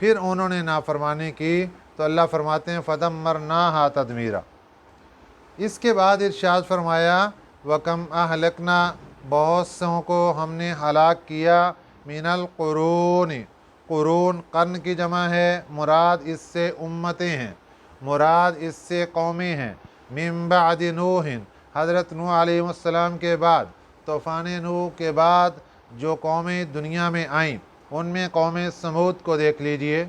پھر انہوں نے نافرمانی کی تو اللہ فرماتے ہیں فدمرناہا تدمیرا۔ اس کے بعد ارشاد فرمایا وَكَمْ أَهْلَكْنَا، بہت سوں کو ہم نے ہلاک کیا، من القرون، قرون قرن کی جمع ہے، مراد اس سے امتیں ہیں، مراد اس سے قومیں ہیں۔ من بعد نوح، حضرت نوح علیہ السلام کے بعد، طوفان نوح کے بعد جو قومیں دنیا میں آئیں، ان میں قوم سمود کو دیکھ لیجئے،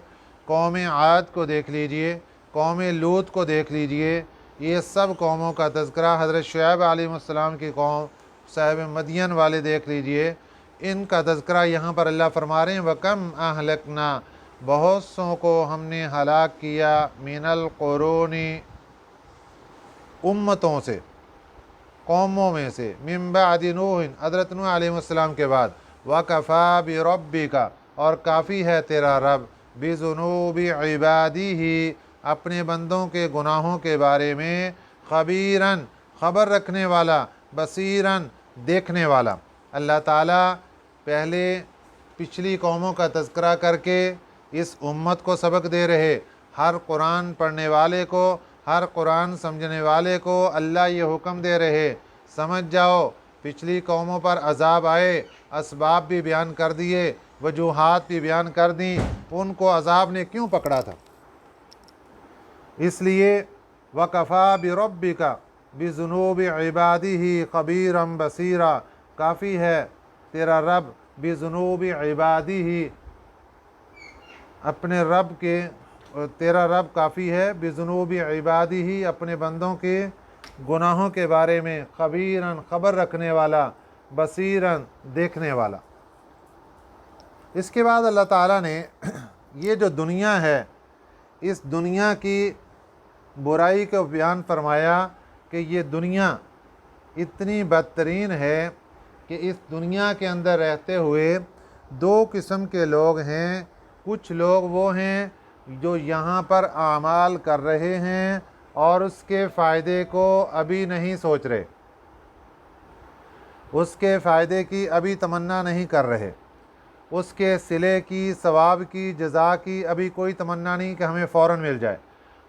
قوم عاد کو دیکھ لیجئے، قوم لوط کو دیکھ لیجئے۔ یہ سب قوموں کا تذکرہ، حضرت شعیب علیہ السلام کی قوم، صاحب مدین والے دیکھ لیجئے، ان کا تذکرہ یہاں پر اللہ فرما رہے ہیں وَكَمْ أَهْلَكْنَا، بہت سوں کو ہم نے ہلاک کیا، من القرون، امتوں سے، قوموں میں سے، من بعد نوح، حضرت نوح علیہ السلام کے بعد، وَكَفَى بِرَبِّكَ، اور کافی ہے تیرا رب، بِذُنُوبِ عِبَادِهِ، اپنے بندوں کے گناہوں کے بارے میں، خبیراً، خبر رکھنے والا، بصیراً، دیکھنے والا۔ اللہ تعالیٰ پہلے پچھلی قوموں کا تذکرہ کر کے اس امت کو سبق دے رہے، ہر قرآن پڑھنے والے کو، ہر قرآن سمجھنے والے کو اللہ یہ حکم دے رہے سمجھ جاؤ، پچھلی قوموں پر عذاب آئے، اسباب بھی بیان کر دیے، وجوہات بھی بیان کر دیں، ان کو عذاب نے کیوں پکڑا تھا۔ اس لیے وَكَفَى بِرَبِّكَ بِذُنُوبِ عِبَادِهِ خَبِيرًا بَصِيرًا، کافی ہے تیرا رب بِذُنُوبِ عِبَادِهِ، اپنے رب کے، تیرا رب کافی ہے بِذُنُوبِ عِبَادِهِ، اپنے بندوں کے گناہوں کے بارے میں، خبیراً، خبر رکھنے والا، بصیراً، دیکھنے والا۔ اس کے بعد اللہ تعالیٰ نے یہ جو دنیا ہے، اس دنیا کی برائی کو بیان فرمایا کہ یہ دنیا اتنی بدترین ہے کہ اس دنیا کے اندر رہتے ہوئے دو قسم کے لوگ ہیں۔ کچھ لوگ وہ ہیں جو یہاں پر اعمال کر رہے ہیں اور اس کے فائدے کو ابھی نہیں سوچ رہے، اس کے فائدے کی ابھی تمنا نہیں کر رہے، اس کے صلے کی، ثواب کی، جزا کی ابھی کوئی تمنا نہیں کہ ہمیں فوراً مل جائے۔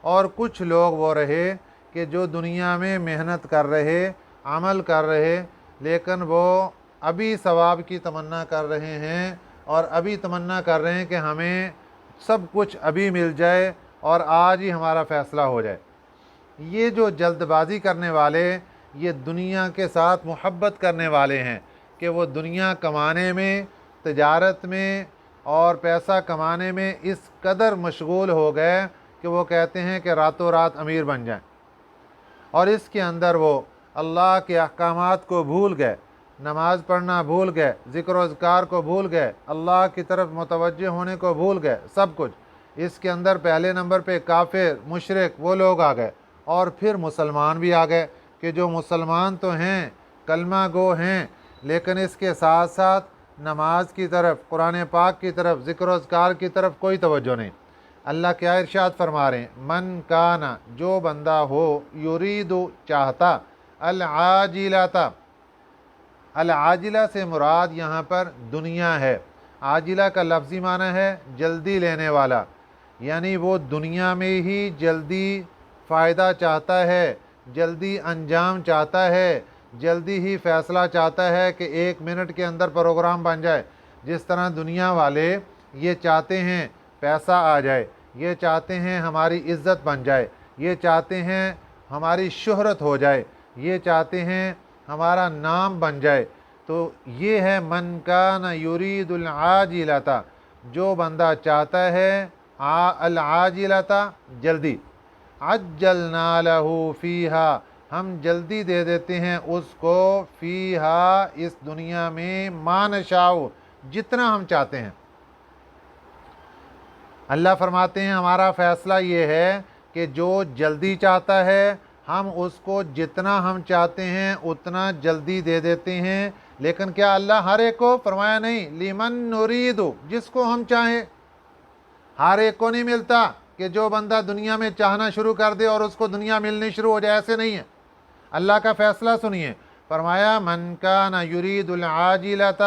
اور کچھ لوگ وہ رہے کہ جو دنیا میں محنت کر رہے، عمل کر رہے، لیکن وہ ابھی ثواب کی تمنا کر رہے ہیں اور ابھی تمنا کر رہے ہیں کہ ہمیں سب کچھ ابھی مل جائے اور آج ہی ہمارا فیصلہ ہو جائے۔ یہ جو جلد بازی کرنے والے، یہ دنیا کے ساتھ محبت کرنے والے ہیں کہ وہ دنیا کمانے میں، تجارت میں اور پیسہ کمانے میں اس قدر مشغول ہو گئے کہ وہ کہتے ہیں کہ راتوں رات امیر بن جائیں، اور اس کے اندر وہ اللہ کے احکامات کو بھول گئے، نماز پڑھنا بھول گئے، ذکر و اذکار کو بھول گئے، اللہ کی طرف متوجہ ہونے کو بھول گئے، سب کچھ۔ اس کے اندر پہلے نمبر پہ کافر، مشرک وہ لوگ آ گئے، اور پھر مسلمان بھی آ گئے کہ جو مسلمان تو ہیں، کلمہ گو ہیں، لیکن اس کے ساتھ ساتھ نماز کی طرف، قرآن پاک کی طرف، ذکر و اذکار کی طرف کوئی توجہ نہیں۔ اللہ کیا ارشاد فرما رہے ہیں، من کانا، جو بندہ ہو، یرید، چاہتا، العاجلہ، العاجلہ سے مراد یہاں پر دنیا ہے۔ عاجلہ کا لفظی معنی ہے جلدی لینے والا، یعنی وہ دنیا میں ہی جلدی فائدہ چاہتا ہے، جلدی انجام چاہتا ہے، جلدی ہی فیصلہ چاہتا ہے کہ 1 منٹ کے اندر پروگرام بن جائے۔ جس طرح دنیا والے یہ چاہتے ہیں پیسہ آ جائے، یہ چاہتے ہیں ہماری عزت بن جائے، یہ چاہتے ہیں ہماری شہرت ہو جائے، یہ چاہتے ہیں ہمارا نام بن جائے۔ تو یہ ہے من کان یرید العاجلۃ، جو بندہ چاہتا ہے العاجلۃ، جلدی، عجلنا لہ فیہا، ہم جلدی دے دیتے ہیں اس کو، فیہا، اس دنیا میں، ما نشاء، جتنا ہم چاہتے ہیں۔ اللہ فرماتے ہیں ہمارا فیصلہ یہ ہے کہ جو جلدی چاہتا ہے ہم اس کو جتنا ہم چاہتے ہیں اتنا جلدی دے دیتے ہیں۔ لیکن کیا اللہ ہر ایک کو؟ فرمایا نہیں، لمن نرید، جس کو ہم چاہیں۔ ہر ایک کو نہیں ملتا کہ جو بندہ دنیا میں چاہنا شروع کر دے اور اس کو دنیا ملنی شروع ہو جائے، ایسے نہیں ہے۔ اللہ کا فیصلہ سنیے، فرمایا من کان یرید العاجلۃ،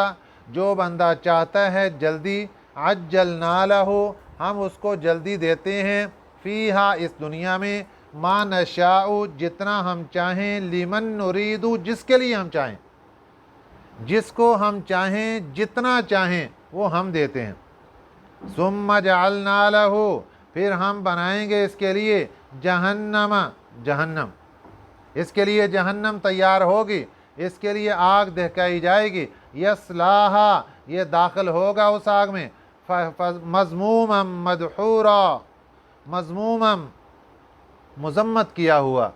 جو بندہ چاہتا ہے جلدی، عجلنا لہ، ہم اس کو جلدی دیتے ہیں، فیہا اس دنیا میں، ما نشاء جتنا ہم چاہیں، لمن نرید جس کے لیے ہم چاہیں، جس کو ہم چاہیں جتنا چاہیں وہ ہم دیتے ہیں۔ ثم جعلنا لہ پھر ہم بنائیں گے اس کے لیے جہنم جہنم، اس کے لیے جہنم تیار ہوگی، اس کے لیے آگ دہکائی جائے گی، یصلاھا یہ داخل ہوگا اس آگ میں، مذموما مدحورا مذموما مذمت کیا ہوا،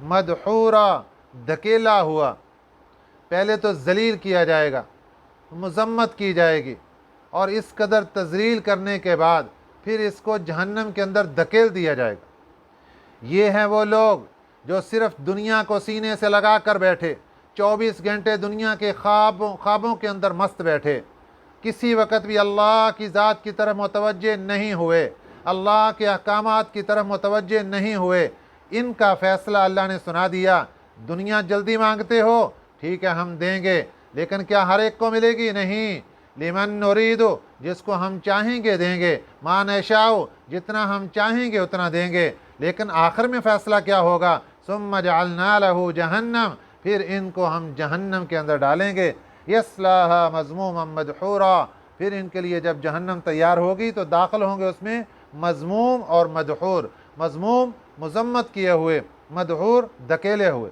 مدحورا دھکیلا ہوا، پہلے تو ذلیل کیا جائے گا، مذمت کی جائے گی، اور اس قدر تذلیل کرنے کے بعد پھر اس کو جہنم کے اندر دھکیل دیا جائے گا۔ یہ ہیں وہ لوگ جو صرف دنیا کو سینے سے لگا کر بیٹھے، 24 گھنٹے دنیا کے خوابوں کے اندر مست بیٹھے، کسی وقت بھی اللہ کی ذات کی طرف متوجہ نہیں ہوئے، اللہ کے احکامات کی طرف متوجہ نہیں ہوئے۔ ان کا فیصلہ اللہ نے سنا دیا، دنیا جلدی مانگتے ہو، ٹھیک ہے ہم دیں گے، لیکن کیا ہر ایک کو ملے گی؟ نہیں، لمن نرید جس کو ہم چاہیں گے دیں گے، ما نشاء جتنا ہم چاہیں گے اتنا دیں گے، لیکن آخر میں فیصلہ کیا ہوگا؟ ثم جعلنا لہ جہنم پھر ان کو ہم جہنم کے اندر ڈالیں گے، یصلاھا مذموما مدحورا پھر ان کے لیے جب جہنم تیار ہوگی تو داخل ہوں گے اس میں مذموم اور مدحور، مذموم مذمت کیے ہوئے، مدحور دھکیلے ہوئے۔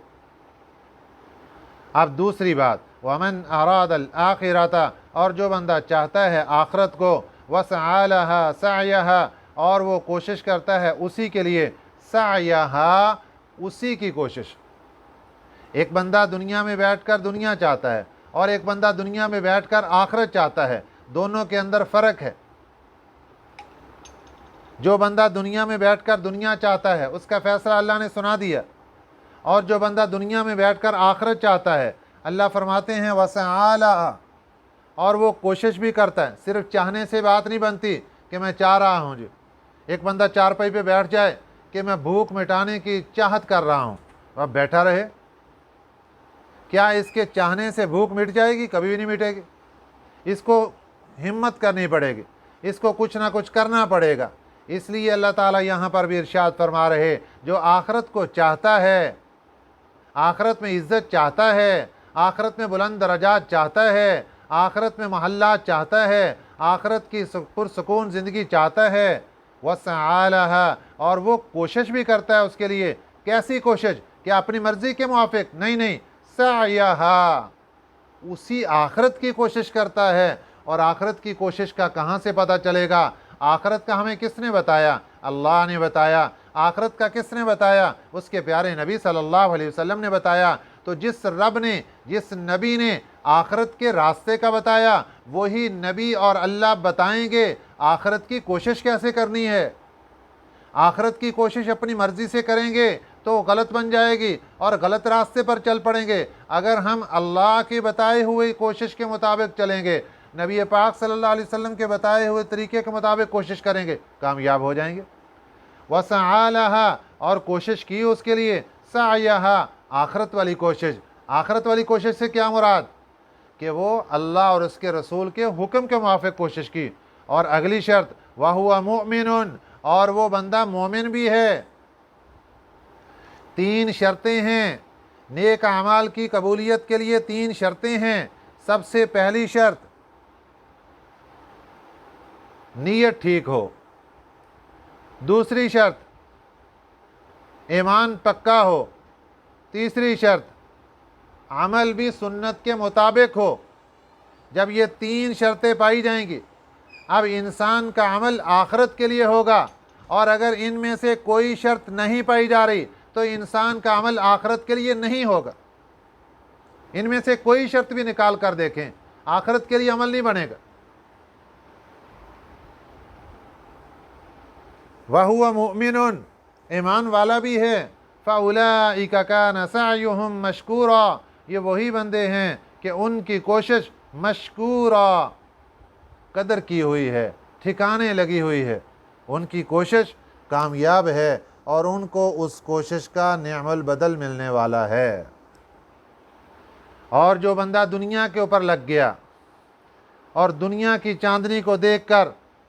اب دوسری بات، ومن اراد الآخرۃ اور جو بندہ چاہتا ہے آخرت کو، وسعی لہا سعیہا اور وہ کوشش کرتا ہے اسی کے لیے، سعیہا اسی کی کوشش۔ ایک بندہ دنیا میں بیٹھ کر دنیا چاہتا ہے اور ایک بندہ دنیا میں بیٹھ کر آخرت چاہتا ہے، دونوں کے اندر فرق ہے۔ جو بندہ دنیا میں بیٹھ کر دنیا چاہتا ہے اس کا فیصلہ اللہ نے سنا دیا، اور جو بندہ دنیا میں بیٹھ کر آخرت چاہتا ہے اللہ فرماتے ہیں وسعی لہا اور وہ کوشش بھی کرتا ہے۔ صرف چاہنے سے بات نہیں بنتی کہ میں چاہ رہا ہوں جی، ایک بندہ چارپائی پہ بیٹھ جائے کہ میں بھوک مٹانے کی چاہت کر رہا ہوں، اب بیٹھا رہے، کیا اس کے چاہنے سے بھوک مٹ جائے گی؟ کبھی بھی نہیں مٹے گی، اس کو ہمت کرنی پڑے گی، اس کو کچھ نہ کچھ کرنا پڑے گا۔ اس لیے اللہ تعالیٰ یہاں پر بھی ارشاد فرما رہے، جو آخرت کو چاہتا ہے، آخرت میں عزت چاہتا ہے، آخرت میں بلند درجات چاہتا ہے، آخرت میں محلات چاہتا ہے، آخرت کی پرسکون زندگی چاہتا ہے، وسعی لہا اور وہ کوشش بھی کرتا ہے اس کے لیے۔ کیسی کوشش؟ کہ اپنی مرضی کے موافق نہیں، سعیہا اسی آخرت کی کوشش کرتا ہے۔ اور آخرت کی کوشش کا کہاں سے پتہ چلے گا؟ آخرت کا ہمیں کس نے بتایا؟ اللہ نے بتایا۔ آخرت کا کس نے بتایا؟ اس کے پیارے نبی صلی اللہ علیہ وسلم نے بتایا۔ تو جس رب نے، جس نبی نے آخرت کے راستے کا بتایا، وہی نبی اور اللہ بتائیں گے آخرت کی کوشش کیسے کرنی ہے۔ آخرت کی کوشش اپنی مرضی سے کریں گے تو غلط بن جائے گی اور غلط راستے پر چل پڑیں گے۔ اگر ہم اللہ کے بتائے ہوئے کوشش کے مطابق چلیں گے، نبی پاک صلی اللہ علیہ وسلم کے بتائے ہوئے طریقے کے مطابق کوشش کریں گے، کامیاب ہو جائیں گے۔ وسعی لہا اور کوشش کی اس کے لیے، سعیہا آخرت والی کوشش۔ آخرت والی کوشش سے کیا مراد؟ کہ وہ اللہ اور اس کے رسول کے حکم کے موافق کوشش کی۔ اور اگلی شرط وَهُوَ مُؤْمِنٌ اور وہ بندہ مومن بھی ہے۔ 3 شرطیں ہیں نیک اعمال کی قبولیت کے لیے، 3 شرطیں ہیں۔ سب سے پہلی شرط نیت ٹھیک ہو، دوسری شرط ایمان پکا ہو، تیسری شرط عمل بھی سنت کے مطابق ہو۔ جب یہ 3 شرطیں پائی جائیں گی، اب انسان کا عمل آخرت کے لیے ہوگا، اور اگر ان میں سے کوئی شرط نہیں پائی جا رہی تو انسان کا عمل آخرت کے لیے نہیں ہوگا۔ ان میں سے کوئی شرط بھی نکال کر دیکھیں، آخرت کے لیے عمل نہیں بنے گا۔ وَهُوَ مُؤْمِنٌ ایمان والا بھی ہے، فَأُولَئِكَ كَانَ سَعْيُهُمْ مَشْكُورًا یہ وہی بندے ہیں کہ ان کی کوشش مشکورا قدر کی ہوئی ہے، ٹھکانے لگی ہوئی ہے، ان کی کوشش کامیاب ہے اور ان کو اس کوشش کا نعم البدل ملنے والا ہے۔ اور جو بندہ دنیا کے اوپر لگ گیا اور دنیا کی چاندنی کو دیکھ کر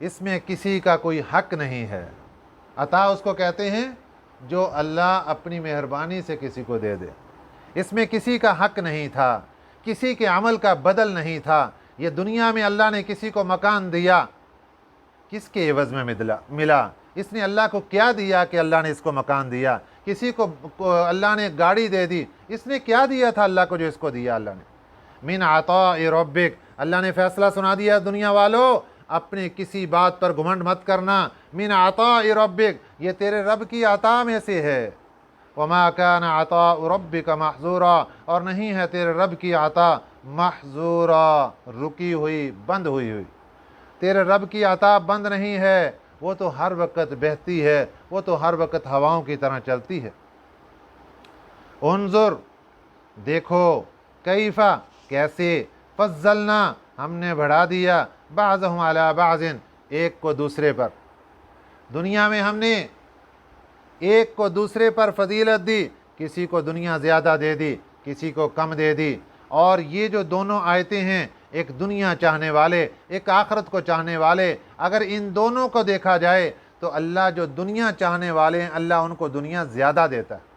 اس میں کسی کا کوئی حق نہیں ہے۔ عطا اس کو کہتے ہیں جو اللہ اپنی مہربانی سے کسی کو دے دے۔ اس میں کسی کا حق نہیں تھا، کسی کے عمل کا بدل نہیں تھا۔ یہ دنیا میں اللہ نے کسی کو مکان دیا، کس کے عوض میں ملا؟ اس نے اللہ کو کیا دیا کہ اللہ نے اس کو مکان دیا؟ کسی کو اللہ نے گاڑی دے دی، اس نے کیا دیا تھا اللہ کو جو اس کو دیا اللہ نے؟ من عطاء ربک، اللہ نے فیصلہ سنا دیا دنیا والو، اپنے کسی بات پر گھمنڈ مت کرنا۔ من عطاء ربک، یہ تیرے رب کی عطا میں سے ہے۔ وما کان عطاء ربک محظورا، اور نہیں ہے تیرے رب کی عطا محظورا، رکی ہوئی، بند ہوئی ہوئی۔ تیرے رب کی عطا بند نہیں ہے، وہ تو ہر وقت بہتی ہے، وہ تو ہر وقت ہواؤں کی طرح چلتی ہے۔ انظر، دیکھو، کیفا، کیسے، فضلنا، ہم نے بڑھا دیا، بعضهم علی بعض، ایک کو دوسرے پر۔ دنیا میں ہم نے ایک کو دوسرے پر فضیلت دی، کسی کو دنیا زیادہ دے دی، کسی کو کم دے دی۔ اور یہ جو دونوں آیتیں ہیں، ایک دنیا چاہنے والے، ایک آخرت کو چاہنے والے، اگر ان دونوں کو دیکھا جائے تو اللہ جو دنیا چاہنے والے ہیں اللہ ان کو دنیا زیادہ دیتا ہے،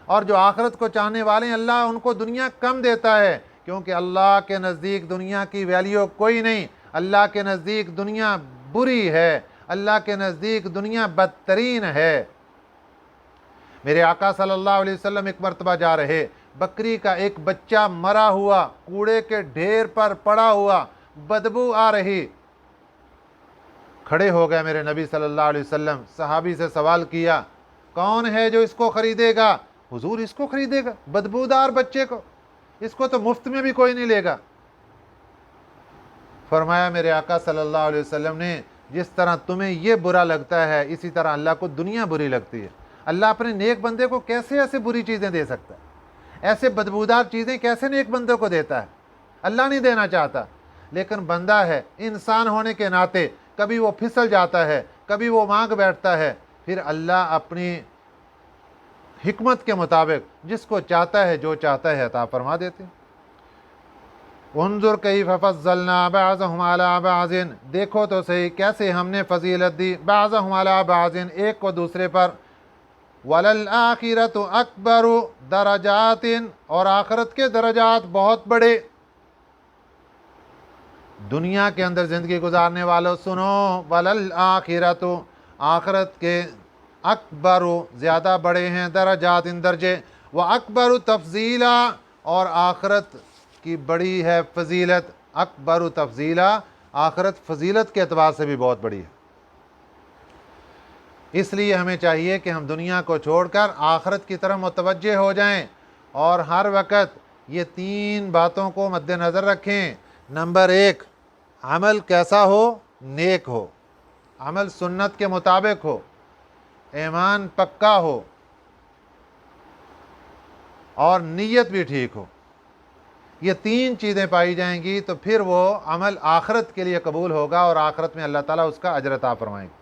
اور جو آخرت کو چاہنے والے ہیں اللہ ان کو دنیا کم دیتا ہے، کیونکہ اللہ کے نزدیک دنیا کی ویلیو کوئی نہیں۔ اللہ کے نزدیک دنیا بری ہے، اللہ کے نزدیک دنیا بدترین ہے۔ میرے آقا صلی اللہ علیہ وسلم ایک مرتبہ جا رہے، بکری کا ایک بچہ مرا ہوا کوڑے کے ڈھیر پر پڑا ہوا، بدبو آ رہی۔ کھڑے ہو گئے میرے نبی صلی اللہ علیہ وسلم، صحابی سے سوال کیا، کون ہے جو اس کو خریدے گا؟ حضور اس کو خریدے گا، بدبودار بچے کو؟ اس کو تو مفت میں بھی کوئی نہیں لے گا۔ فرمایا میرے آقا صلی اللہ علیہ وسلم نے، جس طرح تمہیں یہ برا لگتا ہے اسی طرح اللہ کو دنیا بری لگتی ہے۔ اللہ اپنے نیک بندے کو کیسے ایسے بری چیزیں دے سکتا ہے؟ ایسے بدبودار چیزیں کیسے نیک بندے کو دیتا ہے؟ اللہ نہیں دینا چاہتا، لیکن بندہ ہے، انسان ہونے کے ناطے کبھی وہ پھسل جاتا ہے، کبھی وہ مانگ بیٹھتا ہے، پھر اللہ اپنی حکمت کے مطابق جس کو چاہتا ہے جو چاہتا ہے عطا فرما دیتے ہیں۔ انظر کیف فضلنا بعضهم علی بعض، دیکھو تو صحیح کیسے ہم نے فضیلت دی، بعضهم علی بعض، ایک کو دوسرے پر۔ وَلَلْآخِرَةُ أَكْبَرُ دَرَجَاتٍ، اور آخرت کے درجات بہت بڑے۔ دنیا کے اندر زندگی گزارنے والوں سنو، وَلَلْآخِرَةُ، آخرت کے اکبر، زیادہ بڑے ہیں، درجات، درجے، وَأَكْبَرُ تفضیلا، اور آخرت کی بڑی ہے فضیلت، اکبر تفضیلا، آخرت فضیلت کے اعتبار سے بھی بہت بڑی ہے۔ اس لیے ہمیں چاہیے کہ ہم دنیا کو چھوڑ کر آخرت کی طرف متوجہ ہو جائیں، اور ہر وقت یہ تین باتوں کو مد نظر رکھیں۔ نمبر 1، عمل کیسا ہو؟ نیک ہو، عمل سنت کے مطابق ہو، ایمان پکا ہو، اور نیت بھی ٹھیک ہو۔ یہ تین چیزیں پائی جائیں گی تو پھر وہ عمل آخرت کے لیے قبول ہوگا، اور آخرت میں اللہ تعالیٰ اس کا اجر عطا فرمائیں گے۔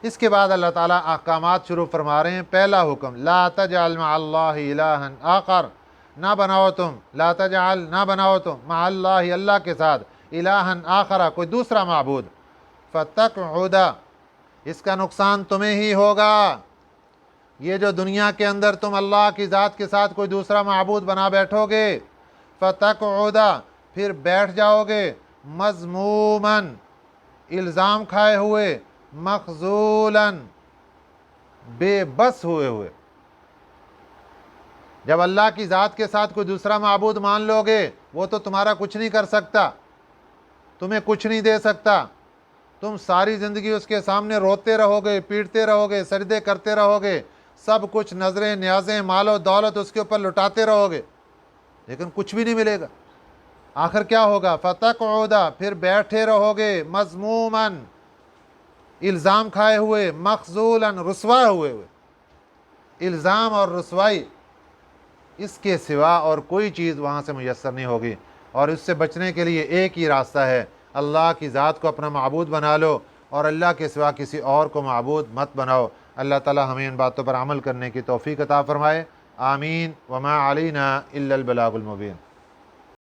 اس کے بعد اللہ تعالیٰ احکامات شروع فرما رہے ہیں۔ پہلا حکم، لا تجعل مع اللہ الہا آخر، نہ بناؤ تم، لا تجعل، نہ بناؤ تم، مع اللہ، اللہ کے ساتھ، الہا آخر، کوئی دوسرا معبود، فتقعد، اس کا نقصان تمہیں ہی ہوگا۔ یہ جو دنیا کے اندر تم اللہ کی ذات کے ساتھ کوئی دوسرا معبود بنا بیٹھو گے، فتقعد، پھر بیٹھ جاؤ گے، مذموماً، الزام کھائے ہوئے، مخذولاً، بے بس ہوئے ہوئے۔ جب اللہ کی ذات کے ساتھ کوئی دوسرا معبود مان لو گے، وہ تو تمہارا کچھ نہیں کر سکتا، تمہیں کچھ نہیں دے سکتا، تم ساری زندگی اس کے سامنے روتے رہو گے، پیٹتے رہو گے، سجدے کرتے رہو گے، سب کچھ نظریں، نیازیں، مال و دولت اس کے اوپر لٹاتے رہو گے، لیکن کچھ بھی نہیں ملے گا۔ آخر کیا ہوگا؟ فتقعد، پھر بیٹھے رہو گے، مذموماً، الزام کھائے ہوئے، مخذولاً، رسوا ہوئے ہوئے۔ الزام اور رسوائی، اس کے سوا اور کوئی چیز وہاں سے میسر نہیں ہوگی، اور اس سے بچنے کے لیے ایک ہی راستہ ہے، اللہ کی ذات کو اپنا معبود بنا لو، اور اللہ کے سوا کسی اور کو معبود مت بناؤ۔ اللہ تعالی ہمیں ان باتوں پر عمل کرنے کی توفیق عطا فرمائے، آمین۔ وما علینا الا البلاغ المبین۔